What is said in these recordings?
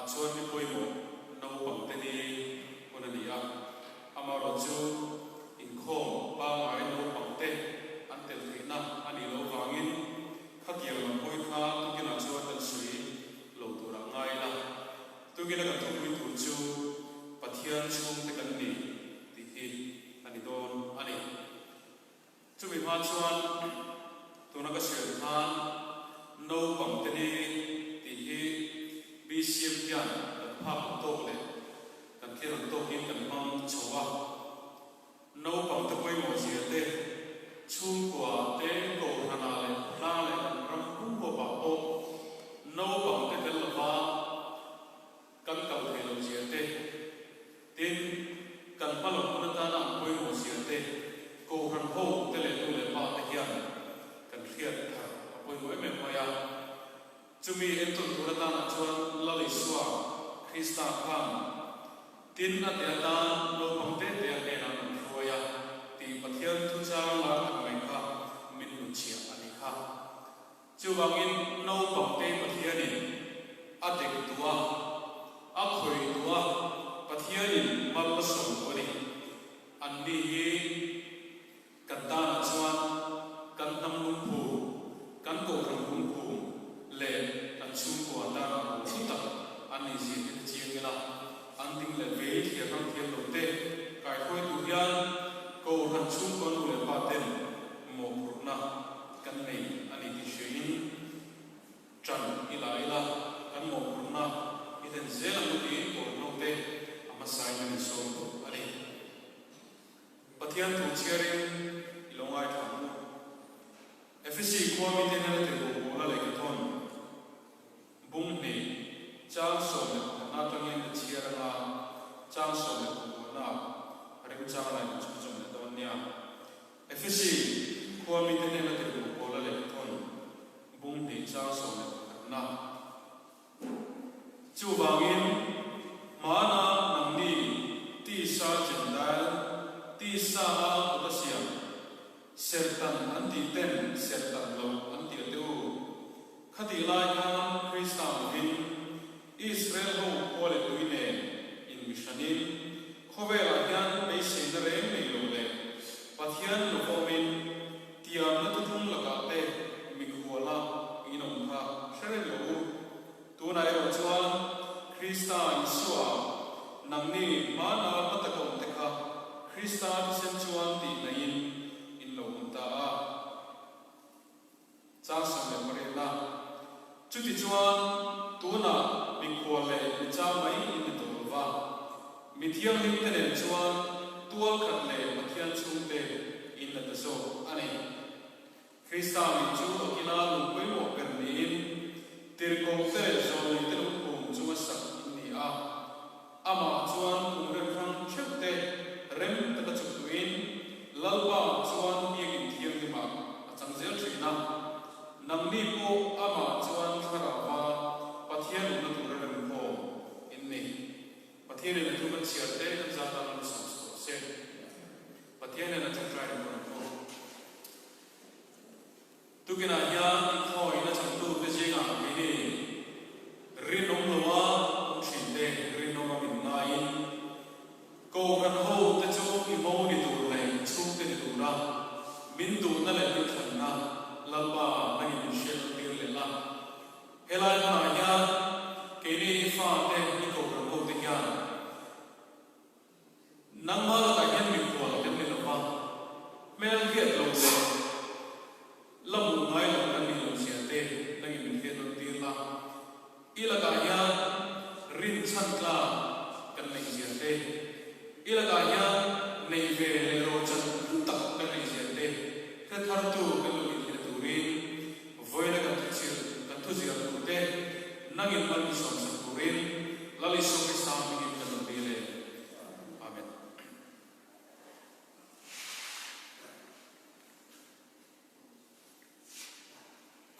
chuan ni poimo no pang te ni onania amaro chu in khom pa ngai no pang te an tel thina ani lo wangin khatiang lam poi kha tukina chuan tan sui lo tura ngai la tukina ka thumi tur chu pathian chung te kan ni ti hi ani don ani chumi ma chuan tuna ka sel than no pang te ni ti hi BCM pian kan phap to le kan khian to hin kan mang chowa no pang te poi mo sia te chung kwa te ko hana le la le ram pu ko ba o no pang te tel ba kan kal the lo sia te tin kan pa lo na ta na poi mo sia te ko han ho te le tu le pa te hian kan khiat tha poi mo me ma ya chumi en ton tu ta na chuan la le suwa Krista khan tin na te ta lo pang te te ne na ya ti pathian thu chang la mai kha min nu chia ani kha chu wangin no pang te pathian in atek tua a khoi tua pathian in mal la som ko ni an ni hi kan ta na chuan kan tam lung phu kan ko thang lung phu le kan chu ko ta na chu ta an ni ji ti chiang la an ting le ve thia kan thia lo te kai khoi tu hian ko han chung kon le pa ten mo purna kan nei ani ti shein chan ila kan mo purna iten zela mu ti ko no te ama sai ni so ani pathian tu chiarin ilongai thamu FSC ko mi te na te ko la le ka thon bung ni chang so na ta ngen chiara na chang so ko na ring chang lai chu chu na don nia FSC ko mi te na te ko la le thon bung ni chang so na chu wangin mana nang ni ti sa jendal ti sa a ko sia sertan anti ten sertan lo anti tu khati lai ka Krista vin Israel ho pole tuine in missionin khowela hian nei sein na reng nei lo le pathian lo komin tiam na tu thung laka te mi khuala inom kha shere lo tu na ro chuan Krista isua namni mana patakom te kha Krista ti sem chuan ti nain in lo ta a cha sam le pare na chu ti chuan tu na mi khole cha mai in to wa mi thiang hin te le chuan tual khat le pathian chung te in la so ani Krista mi chu akila lu koi mo per ni tir ko te so le te lu ko chu ma sak ni a ama chuan kum ren khang chep te rem ta ka chu tuin lalba chuan mi in thiang ni ma achang zel thina namni po ama chuan khara wa pathian na tu ren ko inni pathian na tu man siar te kan za ta lu sam so se pathian na chu try ko tu kina ya khoi na chang tu te jenga ni rinom lawa thin te rinom min nai ko kan ho te chu ki mo ni tu le chu te ni tu na min tu na le ni than na lalba mai ni shel tir le la helai na ya ke ni fa te ni ko kan ho te kya nang ma la ka mi ko la te ni la pa mel get lo se lamu ngai lo kan ni lo sia te nang min ke lo tir la ilaga ya rin chan kla kan nei sia te ilaga ya nei ve le ro chan tak kan nei sia te ka thar tu kan lo ni tu ri voi na kan tu sia tu te nang in man som sa tu ri lali so ki sa mi kan lo le amen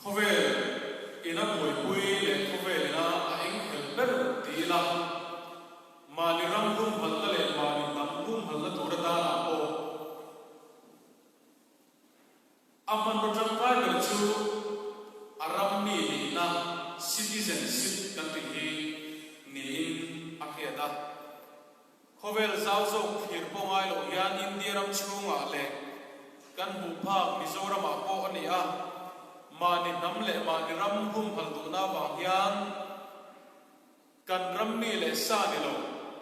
khove ina poi pui le khove na a eng hel ber ti la ma ni ram hum hal le ma ni tam hum hal la tur da na ko aman ro jang pai ber chu aram ni na citizenship kan ti hi niin akhiata khovel zawzo khir pongai lo yan India ram chunga le kan hu phak Mizoram a po ani a mani namle mani ram hum halduna ba hian kan rammi le sa ni lo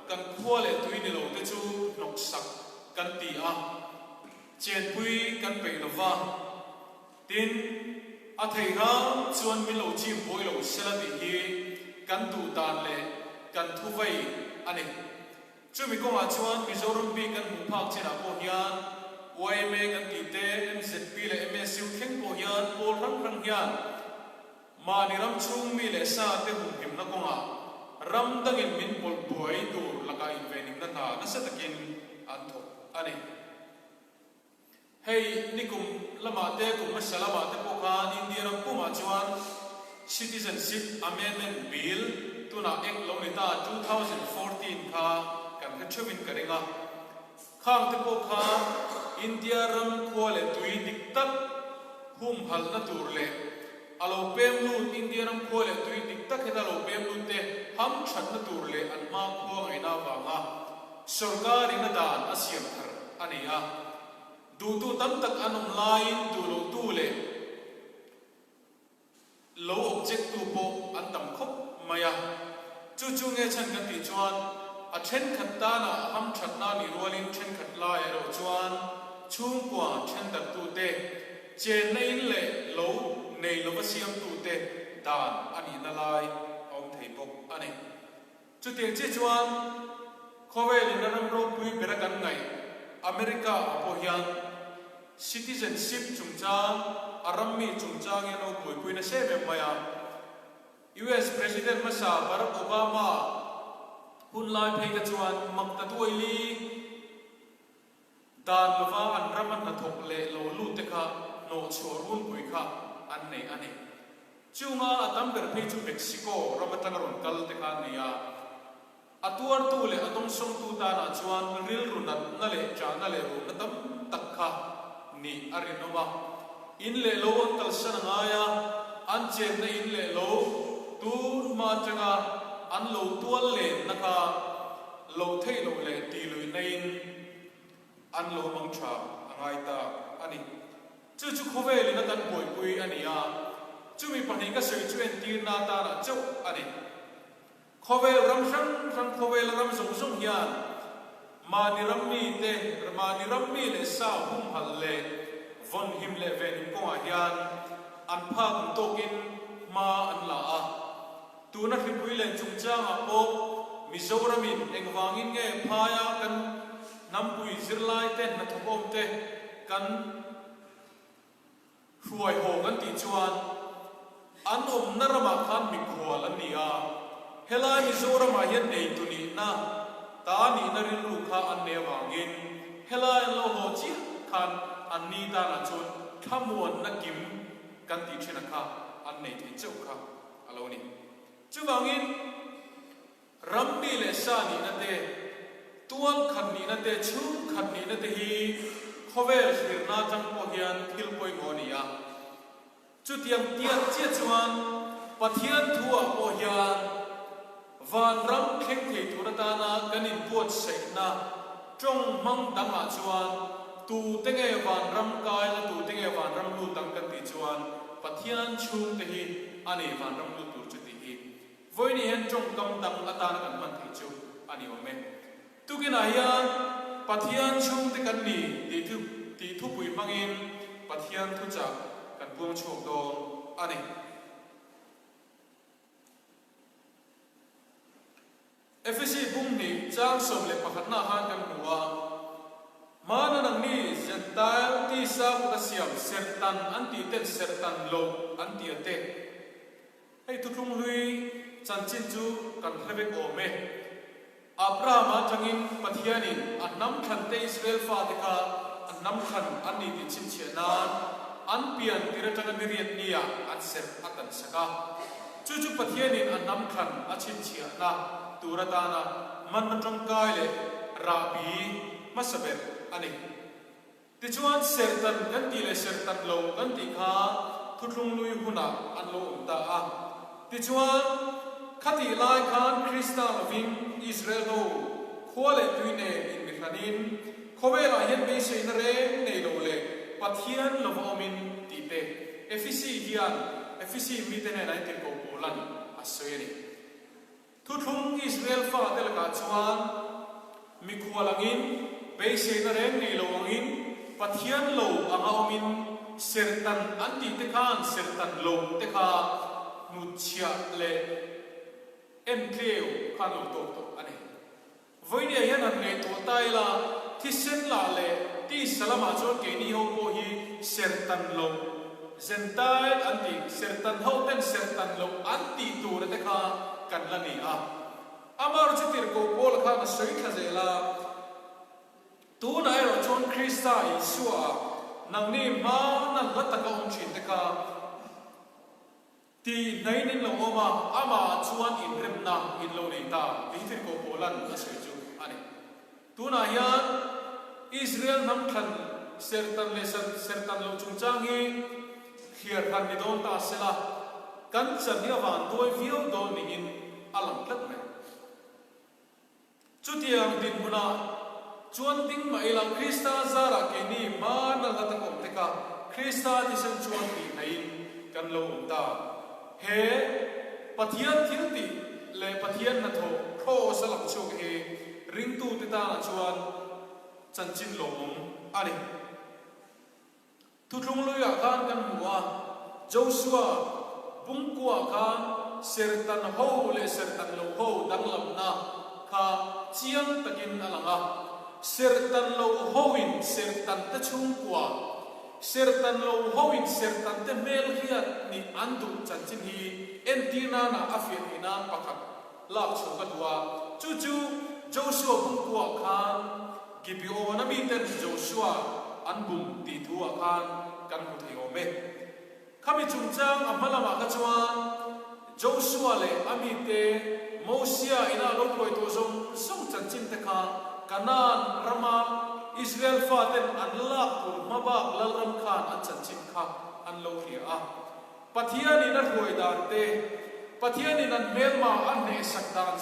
kan khua le tui ni lo te chu nok sak kan ti a chen pui kan pe lo wa tin a thei ra chuan mi lo chim boi lo sela ti hi kan tu tan le kan thu vai ani chu mi ko ma chuan Mizoram bi kan hu phak chena po hian wai me kan ti te MZP le MSU khen po hian pol rang hian mani ram chung mi le sa te hum him na ko nga ram dangin min pol boy tur laka invening na na sa takin anto ani hey nikum lama te kum masalama te po khan India ram pu ma chuan Citizenship Amendment Bill tuna ek lo ni ta 2014 kha kan khachumin karenga khang te po kha India ram khole tui diktat hum hal na tur le alo pem lu India ram khole tui diktat heta lo pem lu te ham that na tur le an ma kho ngai na wa nga sarkar ina dan asiam thar ania du tu tam tak anum lain du lo tu le lo object tu po an tam khop maya chu chu nge chan kan ti chuan a then khat ta na ham that na ni rolin then khat la ya ro chuan chung kwa then dat tu te che nei le lo nei lo siam tu te dan ani na lai ong thei bok ani chu te che chuan khovel in ram ro pui bera kan ngai America apo hian citizenship chungchang arammi chungchang eno pui na se me maya US President Masa Barack Obama hun lai phei ka chuan makta tuili dan lova an raman na thok le lo lu te kha no chor hun pui kha an nei ani chunga atam ber phei chu Mexico ramatang ron kal te kha nia atuar tu le atong song tu ta na chuan ril runat na le cha na le ru na tam tak kha ni arinoma in le lo tal san nga ya an chen na in le lo tu ma changa an lo tual le na ka lo thei lo le ti lui nei an lo mang tha angai ta ani chu chu khove le na kan poi pui ani ya chu mi pani ka sei chu en ti na ta na chu ani khove ram sang khove ram song song hian mani rammi te mani rammi le sa hum hal le von him le ven ko hian an phak tokin ma an la a tu na khipui len chungchang a po Mizoram in engwangin nge phaya kan nampui zirlai te na thokom te kan huai ho kan ti chuan an narama khan mi khwal ania helai Mizoram a hian nei tuni na ta ni na rin lu kha an ne wangin helai lo ho chi khan an ni ta na chun thamuan na kim kan ti thina kha an nei thi chau kha alo ni chu wangin rammi le sa ni na te tual khan ni na te chu khan ni na te hi khovel hirna chang po hian thil poi ngonia chu tiang tiat che chuan pathian thua po hian van ram kheng thei thurata na kanin puat sei na trong mang danga chuan tu tenge van ram kai la tu tenge van ram lu tang kan ti chuan pathian chung te hi ani van ram lu tur chu ti hi voi ni hen trong kam dang ata na kan man thei chu ani ome tu ki na hian pathian chung te kan ni ti thu pui mangin pathian thu cha kan buang chok do ani FSC bung ni chang som le pakhat na han kan nuwa mana nang ni gentile ti sa ka siam sertan anti ten sertan lo anti ate hey tu tlung hui chan chin chu kan hlebek o me Abraham atangin pathianin annam khan te Israel fa deka annam khan ani ti chin chena an pian tiratana miriat nia an ser atan saka chu pathianin annam khan achin chia na turatana man trong kai le rabi masaber ani ti chuan sertan kan ti le sertan lo kan ti kha thutlung lui huna an lo ta a ti chuan khati lai khan Krista loving Israel ho khwale tuine in mikhanin khowela yen be sei na re nei lo le pathian lovomin ti te efisi mi te nei te ko polan asoyeni thu thung Israel fa te la ka chuan mi khwalangin be sei na re nei lo angin pathian lo angaomin sertan anti te khan sertan lo te kha nuchia le empleo khan lo to ane voidia yan an le to tai la thisen la le ti salama cho ke ni ho ko hi sertan lo gentile anti sertan ho ten sertan lo anti tu te kha kan la ni a amar chitir ko pol kha na soi khazela tu na ro chon Krista Isua nang ni ma na lata ka chin te kha ti nai nin lo oma ama chuan in rem na in lo nei ta ti thir ko polan a sei chu ani tu na hian Israel nam khan sertan lo chung chang hi khiar khan ni don ta sela kan chan ni awan toi view don ni in alam tlat me chu tiang din muna chuan ding mai lang Krista zara ke ni ma na la ta kom te ka Krista ti san chuan ni nei kan lo ta he pathian thilti le pathian na tho kho salam chu he ring tu te ta na chuan chanchin lom ani tu thung lo ya khan kan muwa Joshua bungkwa khan sertan ho le sertan lo ho danglam na kha chiang takin alanga sertan lo hoin sertan ta chung kwa sertan lo hoin sertan te mel hiat ni andu chanchin hi entina na afian ina pakhat lak chuka duwa chu Joshua bungkwa khan Gibeon ami ten Joshua anbum ti thua khan kan mu thei ome khami chungchang amalama ka chuan Joshua le ami te Mosia ina lo poi to song chanchin te kha Kanan Rama Israel faten anlak pur mabak lalram khan an chanchin kha an lo hria a pathian in a roi dan te pathian in an melma an ne sakdan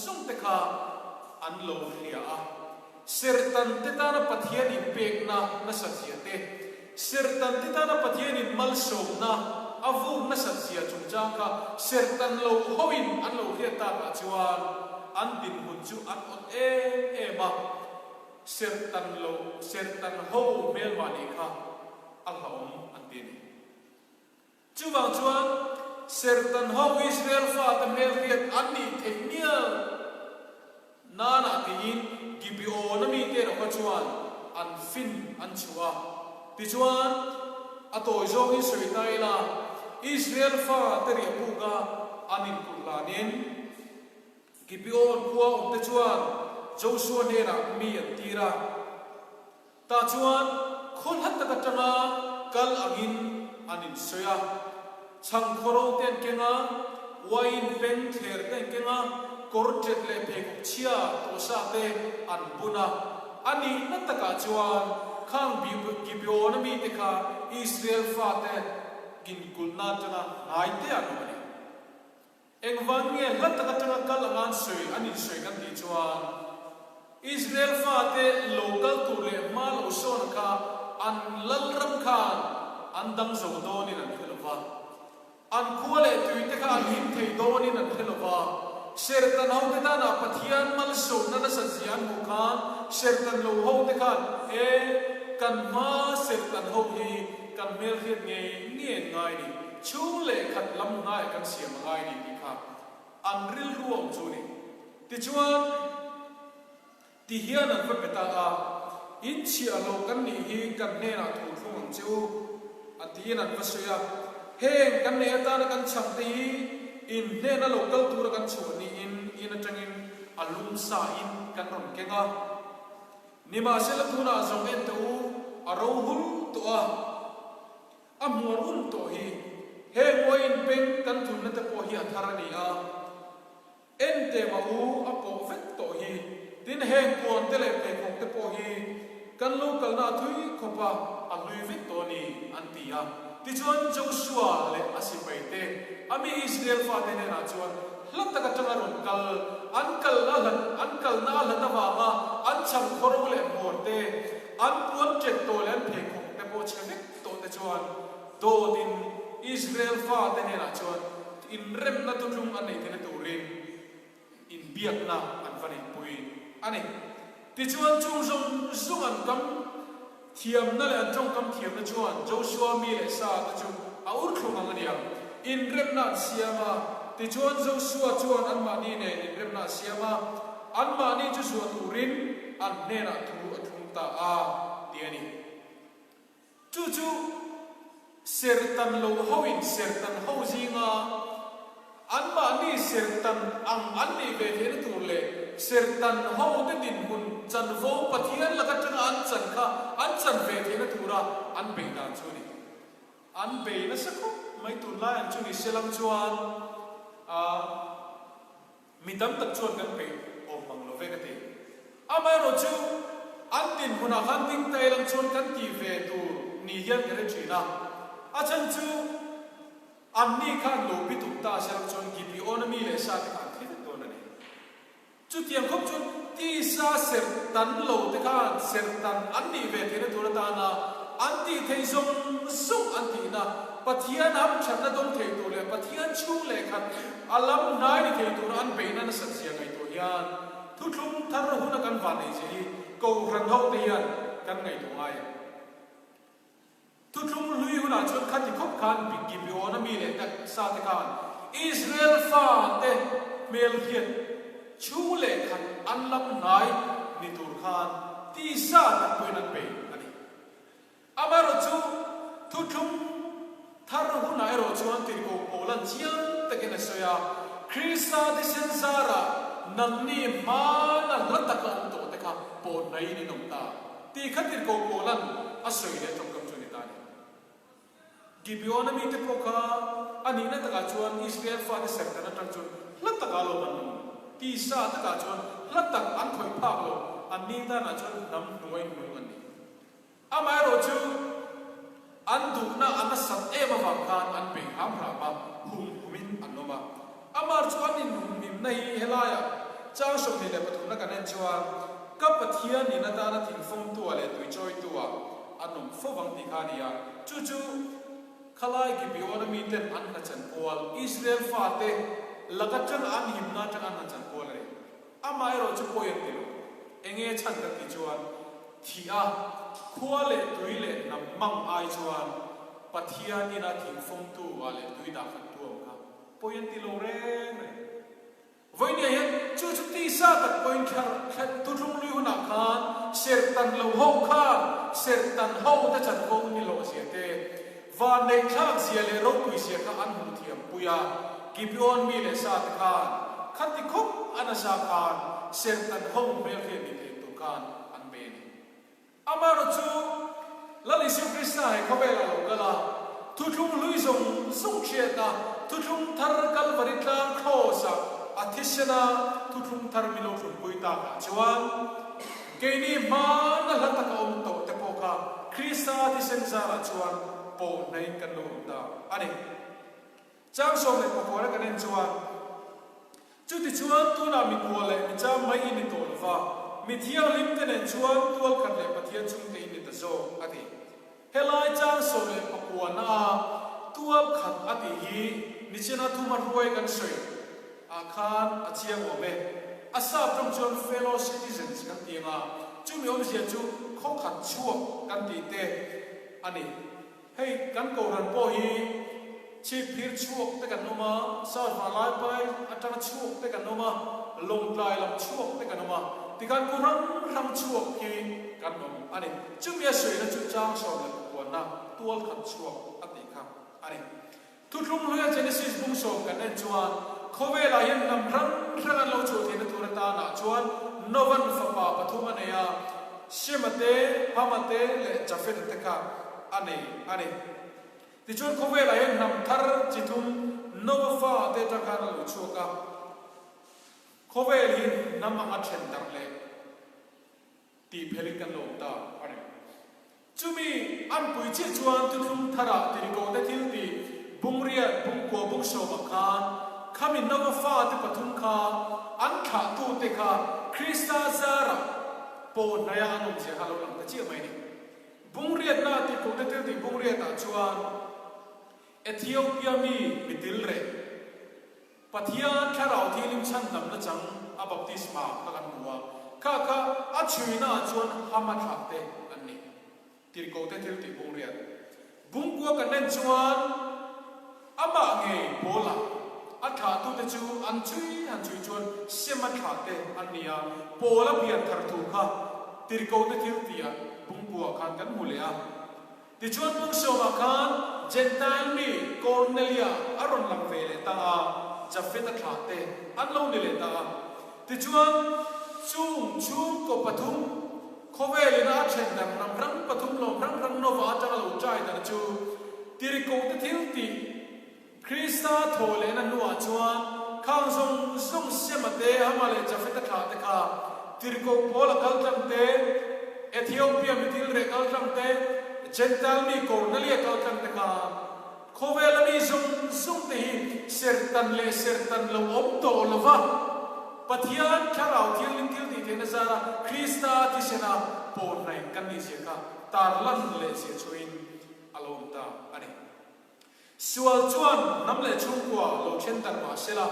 song te kha an lo hria a sertan te ta na pathian in pek na satya te sertan te ta na pathian in mal som na avu na satya chungchang ka sertan lo hoin an lo hria ta ka chuan an din hun chu an on ma sertan ho mel mani kha al haum an tin chu wang chuan sertan ho Israel fa ta mel riat an ni themial nana tin Gibeon ami te ro ka chuan an fin an chua ti chuan atoi zong in soi tai la Israel fa ta ri pu ka anin kurlanin Gibeon kuwa te chuan Joshua ne ra mi atira ta chuan khol hat ta tanga kal angin anin soya chang khoro ten kenga wine pen ther ten kenga kortet le phek chia to sa te an buna ani nataka chuan khang Gibeon mi te kha Israel fa te gin kulna tanga ngai te anu ani engwang nge lataka tanga kal angan soi anin soi kan ti chuan Israel fa te local tu le mal uson kha an lalram khan an dang zo donin an khelwa an khole tui te kha an him thei donin an khelwa sertan ho te ta na pathian mal so na sajian mu khan sertan lo ho te khan kan ma sertan ho hi kan mel hiat nge nien ngai ni chung le khat lam ngai kan siam ngai ni ti kha an ril ruam chu ni ti chuan ti hian an va peta a in chi alo kan ni hi kan ne na thu thung chu atian an va soya heng kan ne ta na kan cham ti in ne na local tur kan chu ni in atangin alum sa in kan ron kenga nima sela thuna zong en tu aro hul to a amor to hi heng wo in pen kan thun na te po hi atharani a ente ma u apo vet to hi tin heng pon te le pe khong te po hi kan lo kal na thui khopa alui vet to ni antia ti chuan Joshua le asipai te ami Israel fa te ne na chuan ลัตตะกันจังอารมณ์กัลอันกัลน่าหลันอันกัลน่าหลันตะวามาอันฉันขอรู้เลยหมดเตอันปวนเจ็ดตัวเล่นเพลงของแต่โบเชมิกตัวแต่ชวนโดดินอิสราเอลฟ้าแต่เนี่ยนะชวนอินเรมนัตุลุงอันไหนที่นัตุรินอินเบียกนะอันฟันอินปุยอันนี้ที่ชวนจุงซุงอันกำเทียมนั่นแหละอันจงกำเทียมนั่นชวนโจชัวมีเลยซาตะจุงเอาอุดคลุมอันนี้อินเรมนัดเสียมาที่ชวนโจชัวชวนอันมานี่เนี่ยอินเรมนัดเสียมาอันมานี่จะชวนตุรินอันเนี่ยนะทุกตาอาเดียนี่จู่เสรตันโลหวินเสรตันหาวจิงาอันมานี่เสรตันอันนี้เวทีนตัวเลยเสรตันหาวดินหุ่นจันโฟปะเทียนละกันจังอันจันค่ะอันจันเวทีนตัวระอันเบย์นานชุนี่อันเบย์นั่นสักคนไม่ตุนไล่อันชุนี่เสลังชวนมีดำตัดชวนกันเบย์โอ้มังโลเวกันทีอามาโรจูอันดินหุ่นอาคันดิ้งเตลังชวนกันกีเวตูนี่ยังกันเลยจีน่าอาจารย์จูอันนี้ข้าโลบิตุตาเชลังชวนกีบีโอนามีเลชาติการที่ตัวนั่นเองจุดยังคบจุดที่ซาเสรตันโลติข้าเสรตันอันนี้เวทีนตัวตานาอันที่เทยงสุอันที่นะปัทยาน้ำฉันนั่นต้องเทตัวเลยปัทยาชูเลยครับอัลลัมนายนี่เทตัวอันเบย์นั่นสัตย์เสียงไอตัวยันทุกทุ่งทารหุนกันวันนี้สิกูรันเท่าเตียนกันไงตัวไงทุกทุ่งลุยหุ่นชนขัดที่คบกันปิกิบิโอนามีเลยแต่ซาติการอิสราเอลฟ้าเตเมลเฮียนชูเลยขัดอันลับนายนิทุรขานที่ซาติปุยนันเปย์อันนี้อามาโรจูทุกทุ่งทารหุนไอโรจูอันติโกโอลันเจียนตะกินเสียคริสตาดิเซนซาระนันนี่มานันลัตตะกันตัวแต่ค่ะปนในนี่นงตาที่ขัดติโกโอลันอาศัยเลยจงกำจุนิตานี่กิบิโอนามีเตโปกาอันนี้นั่นตะกาชวนอิสราเอลฟ้าที่เสร็จแต่นั่นจังชวนลัตตะกาโลมันที่ซาตะกาชวนลัตตะอันคอยภาคโลอันนี้นั่นชวนนำหน่วยอันนี้อามาโรจูอันดูน่าอันสัตเอมาฟังการอันเป็นอัมราบะหุ่มมินอันโนมาอามาชวนนี่หุ่มมินในเฮลายะเจ้าชมนี่แหละปฐุมนักการเงินชวนกับปะเทียนนี่นั่นตาหน้าทิ้งฟงตัวเลยตัวช่วยตัวอันนุ่มฟวังติคานียจู่ขลายกิบิโอนามีเต็มอันนัจันโอลอิสราเอลฟาเตลักจังอันหิมนาจังอันนัจันโอลเลยอามาเอโรจุโปยันติโลเองฉันกับติจวนที่ขัวเลยตุยเลยนำมังไอจวนปะเทียนนี่นั่นทิ้งฟงตัวเลยตุยดาขันตัวครับโปยันติโลเร่งเลยวันนี้จู่ที่ซาตัดpointแค่ทุกลุงลุยหุ่นอาคารเสรตันโลหกข้าเสรตันหกแต่จัดโกนี่โลเสียเตวันในครั้งเสียเลยรบปุยเสียข้าอันหุ่นเทียมปุยากิบิโอนมีเลยซาติการขัดที่คบอันสาการเสรตันหกเมลเทียมีเลยตุการอันเป็นอามารุจูลัลิซิคริสต์ให้เขาไปละโลกละทุกลุงลุยส่งเชียร์นะทุกลุงทาร์กัลวริตลาโคสอาทิตย์น่ะทุกทุ่งทาร์มิโลชุนปุยตาจวนเกนี่มานั่นลัตตะกอมโตเตโปกาคริสตาที่เซนซาร์จวนโปในกันโลตาอันนี้จ้างส่งเลยปกติกันเองจวนจุดที่ชวนตัวน่ะมีกัวเลยมีจ้าไม่อินิโตลฟ้ามีเที่ยวลิมเตนชวนตัวกันเลยปะเทียนชุมเตอินิตโซอันนี้เฮลัยจ้างส่งเลยปกติน่ะตัวขัดอันนี้นิชนาทุมันรวยกันสวยอาคารอาเชียงโอเมอาซาบตรงจน fellow citizens กันตีมาจุ่มยอมเสียจุเขาขัดชั่วกันตีเตอันนี้ให้กันโกรันโปฮีชีพิรชั่วแต่กันโนมาสาวมาลายไปอัตราชั่วแต่กันโนมาลงลายลำชั่วแต่กันโนมาที่การกุรังรำชั่วฮีกันโนอันนี้จุ่มยาสวยนะจุดจ้างสาวเลยกวนนะตัวขัดชั่วอันนี้ครับอันนี้ทุกลุงเรือเจเนซิสบุ้งโฉมกันเองจวนเขาเวลายังนำรังเราโจทย์ในตัวตาหน้าจวนโนวันฟ้าปฐุมเนียเชื่อมาเตะพามาเตะและจับเฟตเตกาอันนี้ที่จวนเขาเวลายังนำทาร์จิตุมโนวันฟ้าเตะตะการเราโจกาเขาเวลานำมาเช่นดังเลยตีเพลิกันโลตาอันนี้จุมีอันปุยจิจวนตุลุมทาระตีโกเตทิลตีบุงเรียบุงกัวบุงโชบักาน kami no fa te pathum kha an kha tu te kha Krista zara po naya anum je halo lang ta chi mai ni bung riat na ti ko te ti bung riat ta chuan Ethiopia mi mitil re pathian tharau thi lim chan dam na chang a baptisma ka kan huwa ka a chuina chuan hama thak te an ni tir ko te thil ti bung riat bung ko kan nen chuan ama nge bola a tha tu te chu an chui chuan sema thak te an nia bola pian thar thu kha tir ko te thil ti a bung ko khan kan mulea ti chuan bung so ma khan Gentile mi Cornelia aron lam vele ta Japheth thak te an lo ni le ta ti chuan chung ko pathum khovelina chen dam nam rang pathum lo rang no wa ta lo chai da chu tir ko te thil ti Krista thole na nuwa chuan khang song semate hamale Japheth thak te kha tir ko pola kal tam te Ethiopia mitil re kal tam te Gentile mi Cornelia kal tam te kha khovelani song te hi sertan lo om to lova pathian tharau thil lim thil ti the na zara Krista ti sena por nai kan ni se ka tar lan le se chuin alom ta ani sual chuan nam le chung kwa lo chen tar ma sela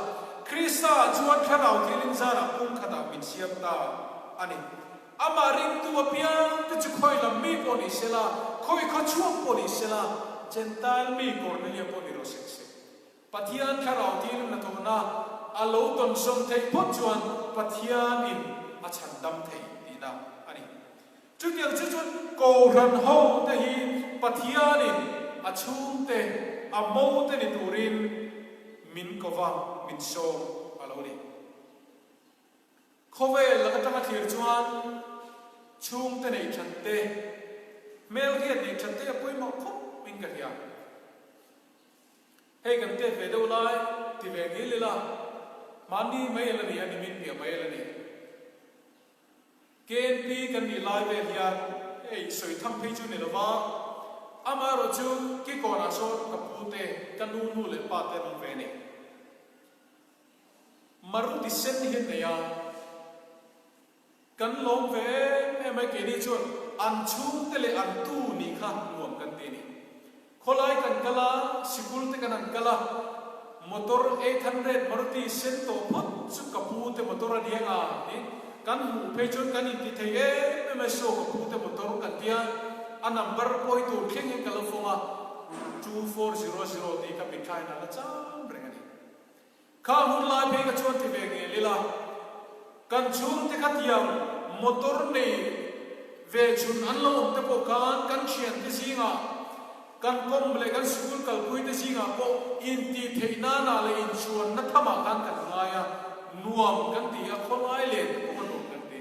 Krista chuan tharau thil lim zara pum khata min siam ta ani ama ring tu apiang tu chu khoi lam mi poni sela khoi kho chuak poni sela Gentile mi Cornelia poni ro se pathian tharau thil na to na alo ton som thei pot chuan pathian in a chan dam thei ni na ani chu tiang chu chuan ko ran ho te hi pathian in a chung te a mo te ni turin min kova min so alo ni khovel la ka ta thir chuan chung te nei chan te mel hian nei chan te poi mo khop min ka hian hei kan te ve do lai ti ve ngi le la mani mai la ni ani min pia mai la ni ken pi kan ni lai ve hian ei soi tham phei chu ni lo wa ama ro chu ki ko na so ka pu te kan nu le pa te no ve ni maru ti sen hi ne ya kan lom ve e mai ke ni chu an chu te le an tu ni kha nuam kan te ni kholai kan kala sikul te kan kala motor 800 Maruti Sento phot chu kapu te motor adianga ni kan hu pe chon kan in ti thei e me so kapu te motor kan tia a number poi tu thing in California 2400 ti ka bikai na la cham brengani kha hun la pe ka chon ti ve nge lila kan chung te khatiam motor ne ve chun an lo te po kan chian ti singa kan kom ble kan school kal pui te singa po in ti theina na le in chuan na thama kan ngaya nuam kan ti a khongai le ko no kan ti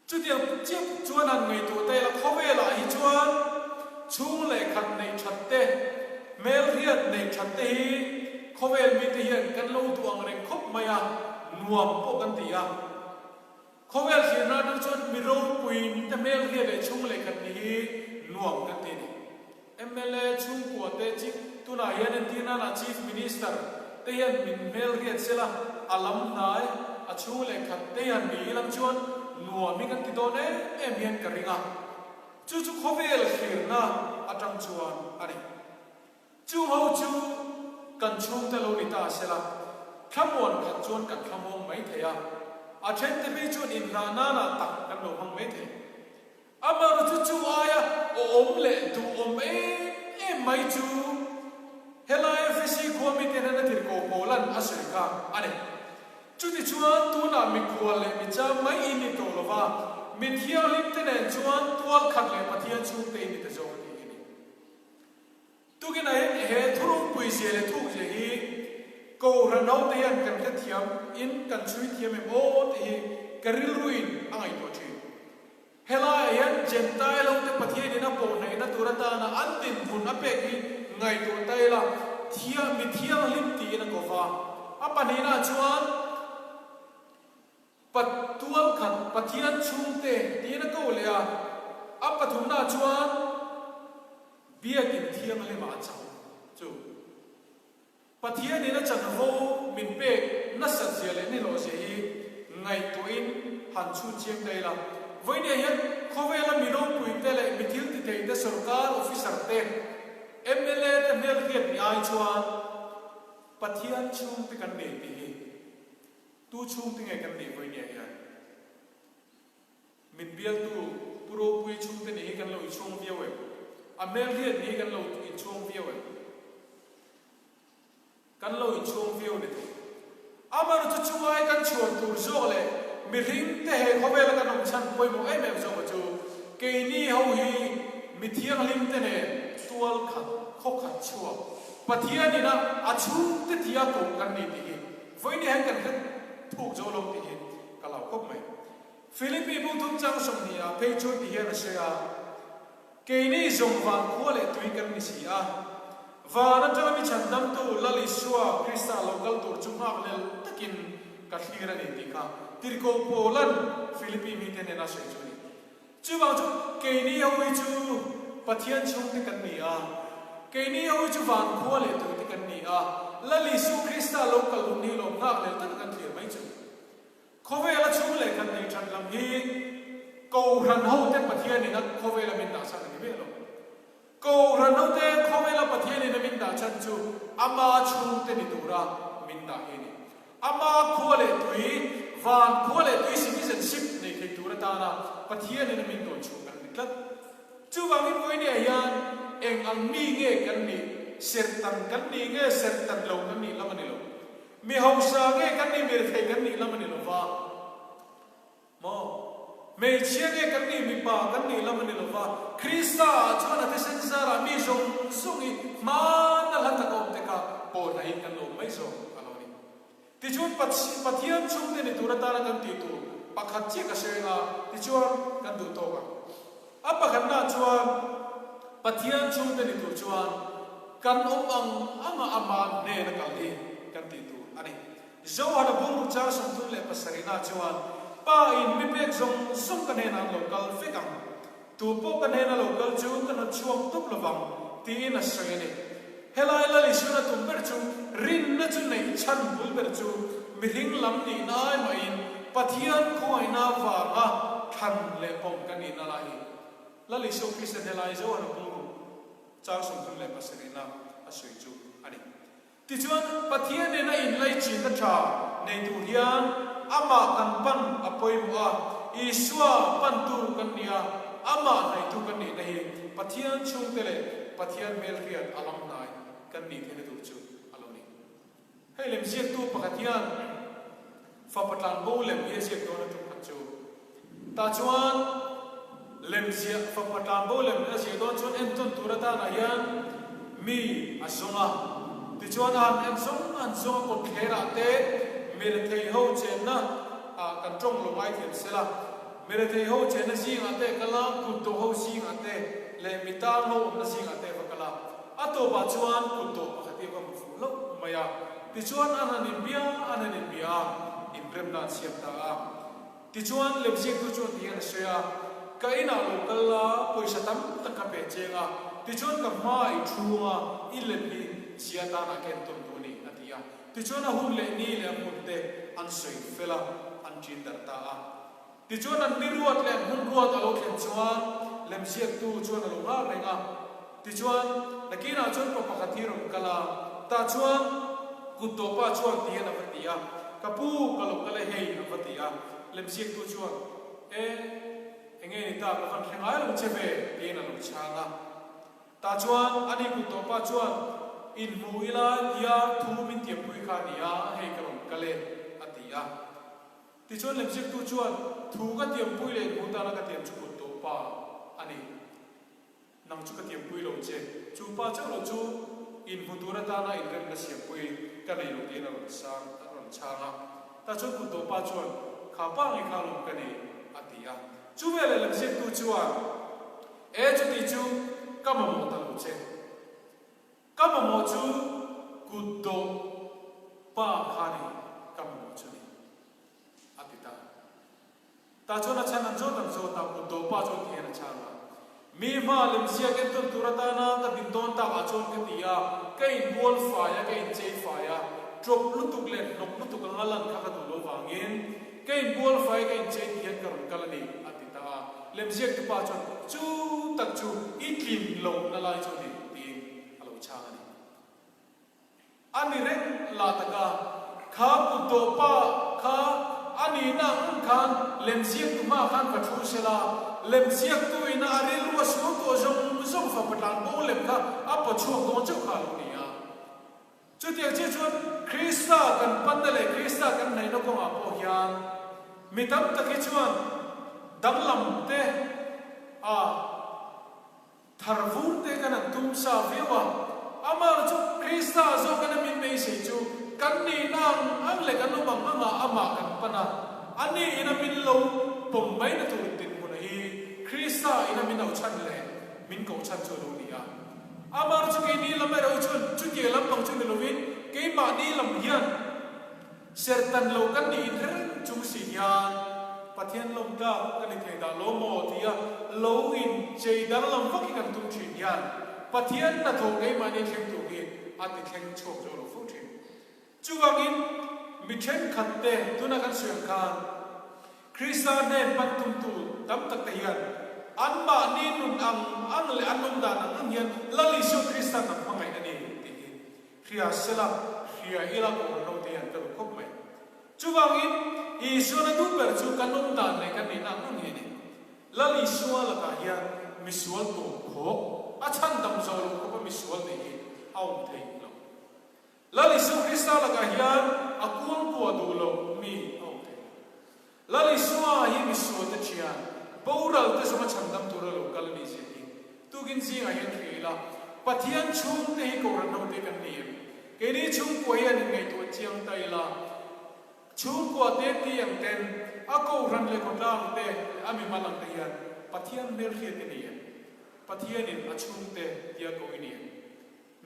chu ti chep chuan an ngai to te la khove la hi chuan chung le khan nei thatte mel riat nei thatte hi khovel mi te hian kan lo tuang reng khop maya nuam po kan ti a khovel hi na du chuan mi ro puin te mel riat le chung le khan ni nuam kan ti ni MLA chung ko te chi tuna hian tina na chief minister te hian min mel riat sela alam nai a chu le khat te hian ni lam chuan nuam mi kan ti do ne em hian ka ringa chu khovel khirna atang chuan ani chu ho chu kan chung te lo ni ta sela khamon khat chuan kan khamong mai theya a then te bi chuan in rana na tak kan lo hang mai the ama chu aya om le tu om e mai chu hela fc khomi te na thir ko polan asrika ane chu ti chuan tu na mi khwal le mi cha mai ini to lova mi thia lim te ne chuan tual khat le pathian chu te ni te zo ni ni tu ke na he thuru pui se le thu je hi ko ra no te yan kan ka thiam in kan chui thiam e mo te hi karil ruin angai to chi hela yan Gentile lo te pathian ina po nei na turata na antin bun ape ki ngai to tai la thia mi thia lim ti na ko fa apa ni na chuan patual khat pathian chung te ti na ko le a apa thum na chuan bia kin thia ma le ma chau chu Pathian ni na chan vo min pe na sat zia le ni lo se hi ngai to in han chu chiang dai la voi ne hian khowela mi ro pui te le mi thil ti thei te sarkar officer te MLA te mel hian ni ai chuan Pathian chung te kan ne ti hi tu chung te ngai kan ne voi ne hian min bial tu puro pui chung te ni kan lo i chung viawe a mel hian ni kan lo i chung viawe kan lo i chung viaw ni te amar chu chuai kan chuan tur zo le mi ring te he khobela kan om chan poi mo em zo chu ke ni ho hi mi thiang lim te ne tual khat kho khat chua Pathian ni na a chung te thia ko kan ni ti voi ni han kan thuk zo lo ti kalau khop mai Philippi bu tum chang som ni a pe chu ti hian a shea ke ni zong van kho le tui kan ni si a và nó cho mình chăn đâm tu là lý xua Krista local tour chung học lên tất nhiên các khi ra đến đi cả thì cô Poland Philippines mình tên là sợi chú đi chú bảo chú cái này hầu chú Pathian chung thì cần gì à cái này hầu chú vàng khua lên tu thì cần gì à là lý xua Krista local tour đi lòng học lên tất cần gì mấy chú khó về là chú lại cần gì chăn làm gì cầu răn hậu tên Pathian này nó khó về là mình đã sang cái biết rồi cô răn hậu tên khó về là Pathian này nó mình đã chăn chú ama chung tên đi tu ra mình đã hết ama khua lệ tùy và khua lệ tùy citizenship này thì tu ra ta na Pathian này nó mình tổ chungกันนิดchú vào cái này yan em ăn mi nghe cái này sertan cái này nghe sertan lâu cái này làm gì lâu mi hậu sa nghe cái này mi thấy cái này làm gì lâu va mo mấy chiếc nghe cái này mi pa cái này làm gì lâu va Krista cho nên thế sinh ra là mi dùng sung ý mà nó là tất cả tất cả bộ này cái lâu mấy dùng thì chuan Pathian chung te ni tura ta na kan ti tu pakhat che ka senga ti chuan kan du to ka a pakhat na chuan Pathian chung te ni tu chuan kan anga ama ne na kal hi kan ti tu ani zo hada bung cha sam tu le pasarina chuan pa in mi pek zong sum kan na local fekam tu po kan na local chu kan chuang tup lawang ti na sangeni helai la li suna tum ber chu rin na chu nei chan bul ber chu mi hing lam ni nai ma in Pathian khoi na wa nga than le pom kan ni na la hi la li so Christian helai zo na pum cha sum tu le pasarina a sui chu ani ti chuan Pathian ne na in lai chin ta tha nei tu hian ama kan pan apoi mo a iswa pan tu kan nia ama nei tu kan ni na hi Pathian chung te le Pathian mel rian alam nai kan ni thene tu chu aloni hei lem ziak tu pakatian fa patlan bo lem ye ziak do na tu khat chu ta chuan lem ziak fa patlan bo lem na ziak do chuan en ton turata na yan mi asonga ti chuan an song ko khera te mere thei ho chen na a kan trong lo mai thiam sela mere thei ho chen na si nga te kala ku to ho si nga te le mital ho na si nga te kala ato ba chuan kunto pakhati ba mulo maya ti chuan ananin bia in premdan siam ta a ti chuan lemjek tu chuan tian soya ka ina local la poisa tam taka pe chenga ti chuan ka mai thunga ilen ni siata na ken ton tu ni atia ti chuan a hun le ni le munte an soi fela an chin dar ta a ti chuan an niruat le hun ruat alo khen chuan lemjek tu chuan alo nga renga ti chuan nakina chuan pa pakhathi rom kala ta chuan kutopa chuan tian avatia kapu kalo kala hei avatia lemsiek tu chuan enge ni ta kan thengai lo chebe tian lo changa ta chuan ani kutopa chuan in muila dia thu min tiam pui kha nia hei kalom kale atia ti chuan lemsiek tu chuan thu ka tiam pui le ku ta na ka tiam chu kutopa ani nang chu ka tiam pui lo che chu pa cha lo chu in hutura ta na in rem na siam pui ka nei lo din ron sang ron changa ta chu ku to pa chuan kha pa ngi kha lo ka nei atia chu ve le lam siam tu chuan e chu ti chu ka mo mo ta lo che ka mo mo chu ku to pa kha ni ka mo mo chu ni atita ta chu na chan an zo tam zo ta ku to pa chu ti na changa mi ma lem sia ke tu turatana ka din don ta a chon ke tia kai bol fa ya kai che fa ya drop lutuk le nok lutuk ngalan kha ka tu lo wangin kai bol fa ya kai che tia karon kalani atita lem sia tu pa chon chu tak chu itlim lo na lai chon ni ti alo cha ni ani ren la ta ka kha pu to pa kha ani na khan lem sia tu ma khan ka thu sela lem siak tu ina aril was mo to zong fa patlan bo lem ka apa chuak don chu kha lo ni a chu tiang che chuan krista kan pandale krista kan nei no ko ma po hian mitam taki chuan danglam te a tharvur te kan tum sa viwa amar chu krista zo kan min mei sei chu kan ni nang ang le kan no bang anga ama kan pana ani ina min lo pom mai na tu Krista ina min au chan le min ko chan chu lo ni a amar chu ke ni lam ro chun chu ke lam pang chu lo win ke ma ni lam hian sertan lo kan ni ther chu si hian pathian lom da kan ni the da lo mo tia lo in chei dang lam vak kan tu thin hian pathian na tho ke ma ni thlem tu ki a ti thleng chok jo lo fu thin chu wangin mi then khat te tuna kan syang khan Krista ne pan tum tu tam tak te hian an ma ni nun ang le an num da nang hian lali su Krista tam pangai ani ti khia sela khia ila ko no te an ta khop mai chuwangin isu na du per chu kan num da ne kan ni na nung ni lali su la ka hian misual to kho a chan dam zo lo ko misual ne hi au thei lo lali su Krista la ka hian akuang pu du lo mi lali suwa hi misuwa ta chian boral ta sama chandam tura lo kalani se hi tugin si nga hian khila pathian chung te hi ko ran no te kan ni ke ni chung ko hian ngai to chiang tai la chung ko te ti yang ten a ko ran le ko dang te ami malang te hian pathian mel khia te ni pathian in a chung te dia ko ni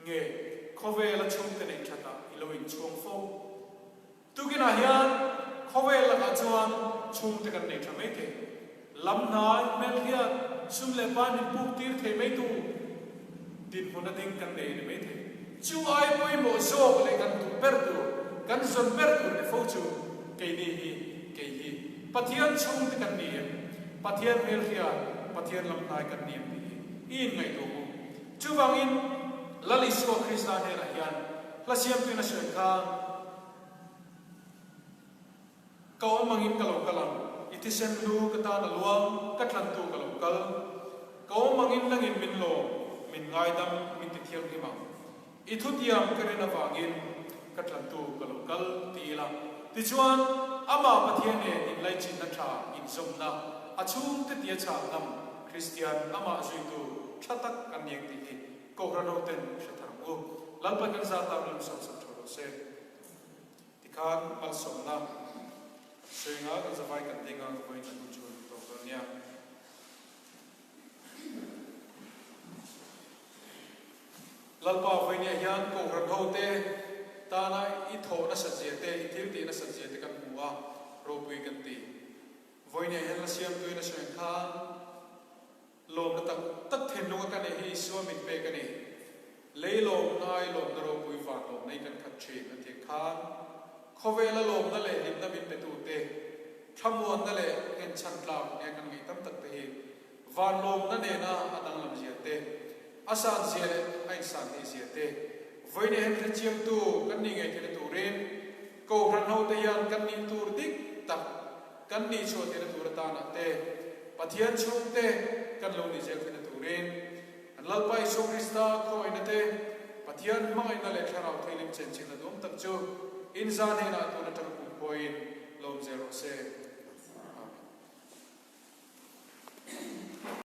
nge khove la chung te nei thata iloin chung fo tugin a hian khove la ka chuan chung te kan nei tha mai te lam nai mel hian sum le ban ni puk tir the mai tu din hona ding kan nei mai te chu ai poi mo so le kan tu per tu kan son per tu ne fo chu ke ni hi pathian chung te kan ni pathian mel hian pathian lam nai kan ni in ngai tu chu wangin lali so Krista ne la hian la siam tu na shen kha kau mangin kalau kalam itisen lu kata na luang katlan tu kalau kal kau mangin langin min lo min ngai dam min tithiam ki ma ithu tiam karena wangin katlan tu kalau kal tila tichuan ama pathian ne in lai chin na tha in som na achung te tia cha nam Christian ama zui tu thatak kan yeng ti ko rano ten shathar u lalpa kan za ta lam som som thoro se tikhan mal som na Sehingga kan sampai ketinggal kepoin tujuan programnya. Lalpa poinnya yang kau renhote tanah itu na sajete itil na sajete kan buah robui ganti. Poinnya yang lasiam tu na sehingga lom tak tenung kan ini suami pe kan ini. Lei lom nai lom na robui fat lom nai kan katri kan tikan. Khove la lom na le lim na min pe tu te thamuan na le en chan tlaw ne kan ngi tam tak te hi van lom na ne na adang lam zia te asan zia le ai san ni zia te voine hem te chiam tu kan ni ngai te tu ren ko ran ho te yan kan ni tur dik tak kan ni cho te tu ta na te pathian chung te kan lo ni zel te tu ren an lal pai so Krista ko ina te pathian mai na le tharau thailim chen chin na dum tak chu in zan he na tu na tam ku point lom zero se